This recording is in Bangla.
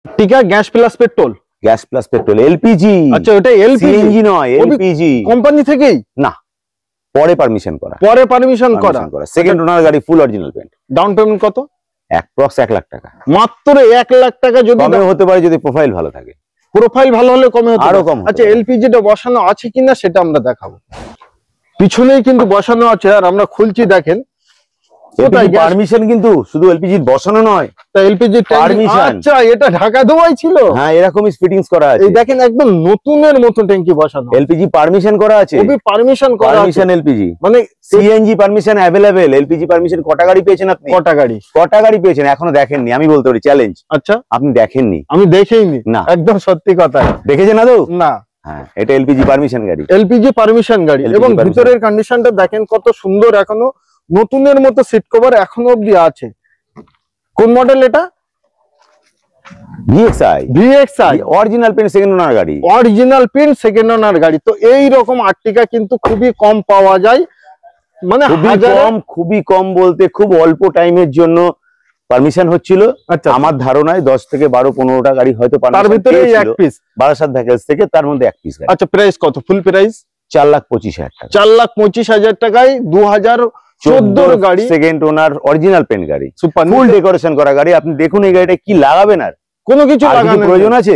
টিকা gas plus petrol, gas plus petrol, LPG. আচ্ছা ওটা সিএনজি নয়, এলপিজি। কোম্পানি থেকেই? না, পরে পারমিশন করা, পরে পারমিশন করা। সেকেন্ড ওনার গাড়ি, full original paint. Down payment কত? অ্যাপ্রক্স 1 লাখ টাকা। মাত্র 1 লাখ টাকা। যদি কমে হতে পারে যদি প্রোফাইল ভালো থাকে, প্রোফাইল ভালো হলে কমে হতে আরো পারে। কম। আচ্ছা এলপিজিটা বসানো আছে কিনা সেটা আমরা দেখাবো। পিছনেই কিন্তু বসানো আছে, আর আমরা খুলছি দেখেন। পারমিশন কিন্তু শুধু এলপিজি বসানো নয়, তা এলপিজি পারমিশন। আচ্ছা এটা ঢাকা দুবাই ছিল? হ্যাঁ এরকমই ফিটিংস করা আছে। এই দেখেন একদম নতুনের মতো ট্যাঙ্কি বসানো। এলপিজি পারমিশন করা আছে, ওবি পারমিশন করা আছে। পারমিশন এলপিজি মানে CNG permission available. LPG permission কটা গাড়ি পেয়েছেন আপনি? কটা গাড়ি পেয়েছেন এখনো দেখেননি? আমি বলতে পারি চ্যালেঞ্জ। আচ্ছা আপনি দেখেননি? আমি দেখিনি না, একদম সত্যি কথা। দেখেছেন না তো? না। হ্যাঁ এটা এলপিজি পারমিশন গাড়ি, এলপিজি পারমিশন গাড়ি। এবং ভিতরের কন্ডিশনটা দেখেন কত সুন্দর, এখনো নতুনের মতো সিট কভার এখনো অবধি আছে। কোন মডেল এটা? VXI original paint, second owner গাড়ি। অরিজিনাল পেন্ট, সেকেন্ড ওনার গাড়ি। তো এই রকম আর্টিকা কিন্তু খুবই কম পাওয়া যায়, মানে খুবই কম বলতে খুব অল্প টাইমের জন্য পারমিশন হচ্ছিল। আচ্ছা আমার ধারণায় 10 থেকে 12-15টা গাড়ি হয়তো তার ভিতরে এক পিস বারাসাত ভ্যাকেন্স থেকে, তার মধ্যে এক পিস। আচ্ছা প্রাইস কত? ফুল প্রাইস 4,25,000 টাকা। 4,25,000 টাকায় 2014 গাড়ি, সেকেন্ড ওনার অরিজিনাল পেন্ট গাড়ি, ফুল ডেকোরেশন করা গাড়ি। আপনি দেখুন এই গাড়িটা কি লাগাবেন, আর কোনো কিছু লাগানোর প্রয়োজন আছে?